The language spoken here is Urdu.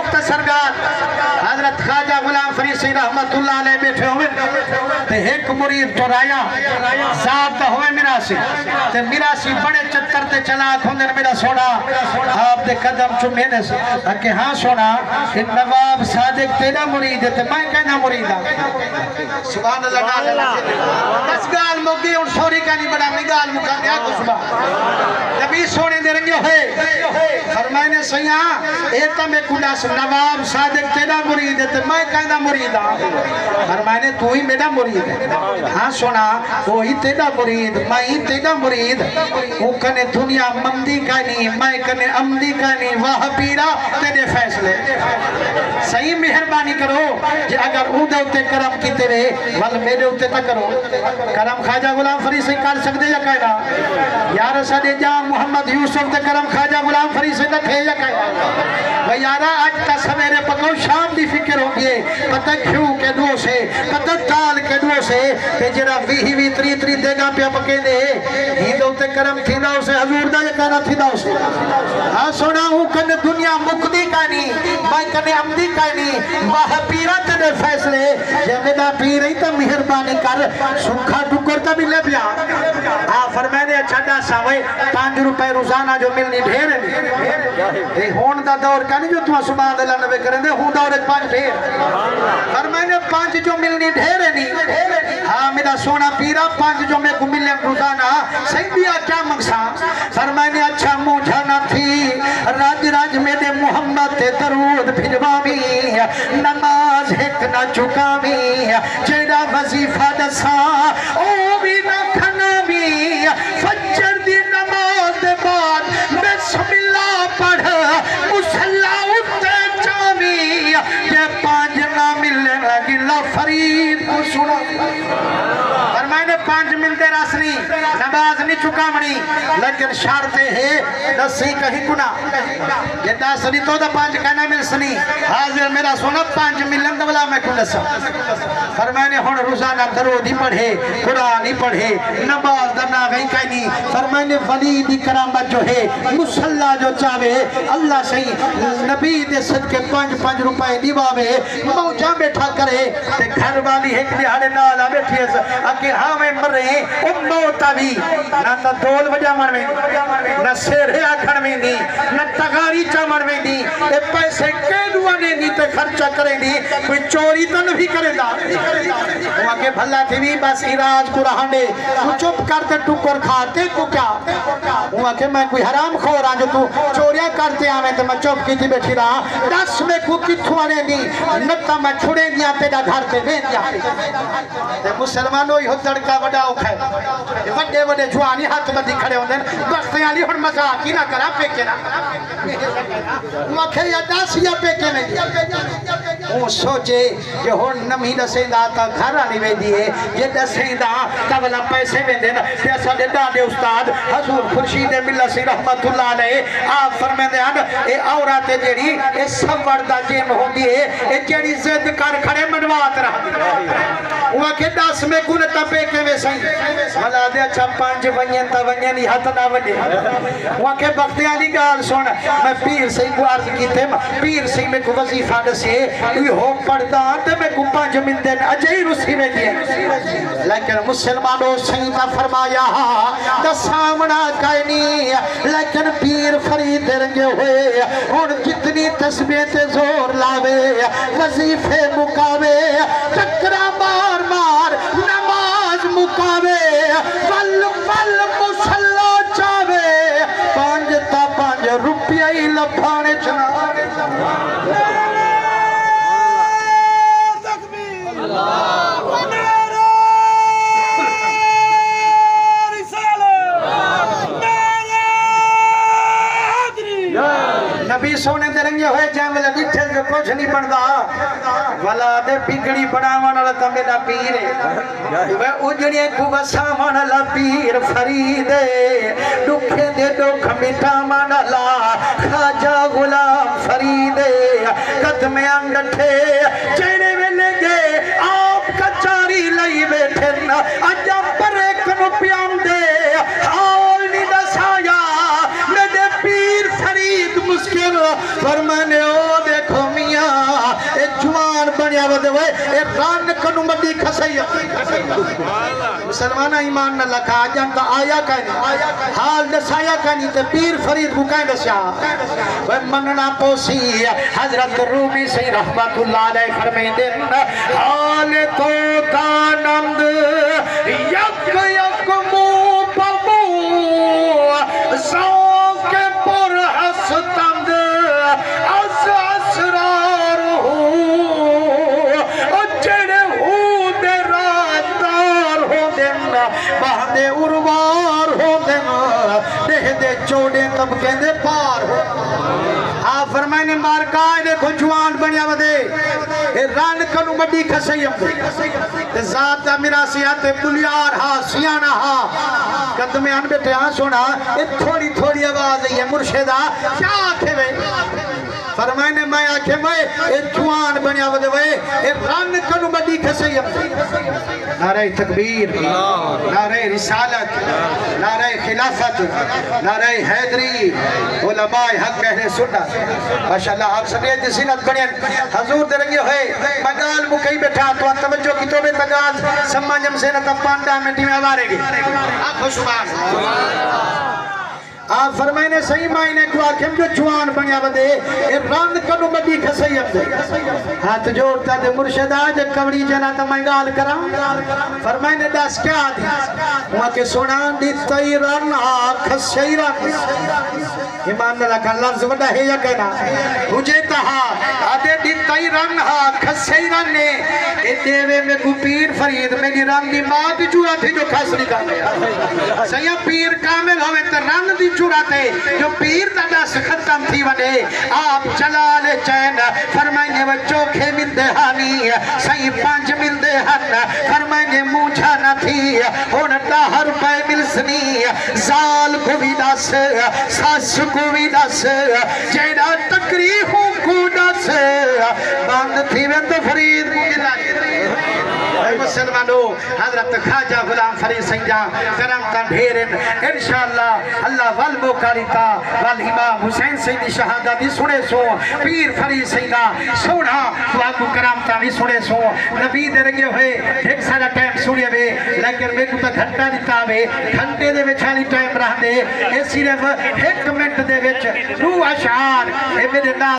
مختصر گال حضرت خواجہ غلام فرید سی رحمتullah علیہ بیٹھے ہوئے تے ایک مرید تو رایا صاحب تا ہوئے میراسی تے میراسی بڑے چتر تے چلاک ہوندے میرا سونا آپ دے قدم چمینے سے کہ ہاں سونا نواب صادق تیرا مرید ہے تے میں کہنا مرید ہوں سبحان اللہ بس گال موگی ان سوری کا نہیں بڑا نگال مکانے آکو سبحان نبی سونے دے رنگے ہوئے فرمائنے سیاں ایتا میں کلا سے نواب صادق تیرا مرید ہے تے میں کہنا مرید ہوں فرمائنے تو ہی میرا مرید ہے ہاں سونا وہی تیرا مرید میں ہی تیرا مرید وہ کنے دنیا ممدی کا نہیں میں کنے امدی کا نہیں واہ پیرا تیرے فیصلے صحیح مہربانی کرو جی اگر اودے ہوتے کرم کی تیرے ول میرے ہوتے تا کرو کرم خواجہ غلام فرید سے کر سکتے یا کہنا یا رسول جا محمد یوسف تے کرم خواجہ غلام فرید سے تھے یا کہنا وہ یارا آج تا سویرے پکو شام دی فکر ہو گئے پتہ کیوں کے دو سے پتہ تال کے دو سے کہ جرا وی تری تری دے گا پیا پکے دے ہی دو تے کرم تھی دا اسے حضور دا یا کہنا تھی دا اسے ہاں سونا ہوں کنے دنیا مقدی کا نہیں میں کنے امدی کا نہیں واہ پیرا تیرے فیصلے یہ میرا پیر ہی تا مہربانی کر سکھا ٹکر تا بھی لے بیا فرمائنے اچھا دا ساوے 5 روپے روزانہ جو ملنی ڈھیر ہے ہون دا دور کا نہیں جو تمہیں سبحان اللہ نبی کریں دے ہون دور 5 ڈھیر فرمائنے 5 جو ملنی ڈھیر ہے نہیں ہاں میرا سونا پیرا 5 جو میں کو ملیں روزانہ صحیح دیا کیا مقصا فرمائنے اچھا مجھا نہ تھی راج راج میرے محمد تے درود بھجوامی نماز ایک نہ چکامی جیڑا وظیفہ دسا او بھی نہ کھنامی فجر دی نماز دے بعد بسم اللہ پڑھ مسلح اٹھتے چامی یہ 5 نہ ملنے لگی اللہ فرید کو سنا فرمائنے 5 ملتے راسنی نماز نہیں چکامنی لیکن شارتے ہیں دسی کہیں گنا یہ 10 نہیں تو 5 کہنا مل سنی حاضر میرا سونا 5 ملن دولا میں کھل سا فرمائنے ہون روزانہ درود ہی پڑھے قرآن ہی پڑھے نماز درنا گئی کہنی فرمائنے ولی کرامت جو ہے مسلح جو چاہے اللہ صحیح نبی دے صدقے 5 روپے دیواوے موجہ بیٹھا کرے تے گھر والی ایک دیہاڑے نالا بیٹھی ہے اکے ہاں میں مر رہے ہیں موتا بھی نہ تا دول وجہ مر میں نہ سیرے آکھن میں دی نہ تغاری چامر میں دی اے پیسے کیلوانے دی تے خرچہ کریں دی کوئی چوری تو نہیں کرے دا وہاں کے بھلا تھی بھی بس عراج کو رہانے تو چپ کرتے ٹکر کھاتے کو کیا وہاں کے میں کوئی حرام خور آن جو تو چوریاں کرتے آمیں تو میں چپ کی تھی بیٹھی رہا 10 میں کو کتھوانے دی نتا میں چھوڑے دیا تیرا گھر تے بین دیا مسلمانوں ہی دڑکا وڈا اوکھے وڈے وڈے جوانی ہاتھ میں کھڑے ہوندے بختیاں لی ہن مذاق ہی نہ کرا پیکے نہ وہاں کے یا 10 یا پیکے میں وہ سوچے کہ ہن نمی دسیں دا تا گھر آنی میں دیئے یہ دسیں دا تبلا پیسے میں دینا پیسا دے ڈاڈے استاد حضور خورشید ملہ سی رحمت اللہ علیہ آپ فرمائے دے آن اے عورت جیڑی اے سوردہ جن ہوں دیئے اے جیڑی زد کر کھڑے منوات رہا وہاں کے 10 میں گنتا پیکے میں سائیں والا دے اچھا 5 ونین تا ونین ہی ہاتھ نہ ونی وہاں کے بختیانی گال سونا میں پیر سے کو عرض کی تھے پیر سے میں کو وظیفہ دسے کوئی ہو پڑھتا تے میں کو 5 من دن اجائی رسی میں دیئے لیکن مسلمانوں سیدہ فرمایا دا سامنا کائنی لیکن پیر فرید رنگے ہوئے ان کتنی تسبیح تے زور لاوے وظیفے مکاوے چکرہ مار مار نماز مکاوے ول ول مسلح چاوے 5 تا 5 روپیہ ہی لپھانے چنا نبی سونے دے رنگے ہوئے جنگ لگیٹھے جو کچھ نہیں بڑھدا والا دے بگڑی بڑھاوانا لتا میرا پیر وہ اجڑیے کو بساوانا لا پیر فریدے دکھے دے دکھ مٹھامانا لا خواجہ غلام فریدے قدم انگٹھے چہرے میں لگے آپ کچاری لئی بیٹھے نا اجا پر ایک روپیام دے آول نہیں دسایا میرے پیر فرید مسکر فرمانے او دیکھو بنیا ودے ہوئے اے ران کنو مڈی کھسائی مسلمانہ ایمان نہ لکھا جانتا آیا کہنی حال دسایا کہنی تے پیر فرید بکائیں دسیا وہ مننا پوسی حضرت رومی سے رحمت اللہ علیہ فرمائیں دن حال تو دانند یک یک مو پمو سوک پر حسطند از اسرار ہو جڑے ہو دے راتدار ہو دن بہدے اروار ہو دن دہ دے چوڑے طبقے دے پار ہو آپ فرمائیں نے مارکائے دیکھو جوان بنیا ودے ران کنو مڈی کھسیم دے ذات میرا سیاتے بلیار ہا سیانہ ہا قدمے ان بیٹے ہاں سونا تھوڑی تھوڑی آواز ہے مرشدہ کیا آکھے وے فرمائنے میں آکھے میں جوان بنیا ودے وے ران کنو مڈی کھسیم نعرہ تکبیر نعرہ رسالت نعرہ خلافت نعرہ حیدری علماء حق کہنے سننا ماشاءاللہ آپ سبیت جسینت بنین حضور درنگی ہوئے مگال مکئی بیٹھا تو توجہ کی توبے تگال سمجھ جم سے نتا پانڈا منٹی میں آوارے گی آپ خوش سبحان آپ فرمائنے صحیح معنی کو آکھیں جو جوان بنیا ودے ران کنو مڈی کھسیم دے ہاتھ جوڑتا دے مرشد آج کبڑی جنا تا میں گال کرا فرمائنے داس کیا دی وہاں کے سنان دی تیران کھسیران ایمان اللہ کا لفظ وڈا ہے یا کہنا مجھے تہا آدھے دی تیران کھسیران نے اے دیوے میں کو پیر فرید میری ران دی ماں دی جورا تھی جو کھس نکا سیاں پیر کامل ہوئے تا ران دی چوراتے جو پیر دادا سے ختم تھی ونے آپ جلال چین فرمائنے وہ چوکھے مل دے ہانی سی پانچ مل دے ہن فرمائنے موچھا نہ تھی انتا ہر پائے مل سنی زال کو بھی دس ساس کو بھی دس جینا تکریحوں کو دس باند تھی وہ تو فرید کو گلا مسلمانو حضرت خواجہ غلام فرید سنجا کرامتا ڈھیرن انشاءاللہ اللہ والموکاریتا والامام حسین سیدی شہادہ بھی سنے سو پیر فرید سنجا سوڑا واقو کرامتا بھی سنے سو نبی درگے ہوئے ایک سارا ٹائم سنے بے لیکن میں کو تا گھنٹا دیتا بے گھنٹے دے وچھانی ٹائم رہ دے اے صرف ایک منٹ دے وچ دو اشعار اے میرے نام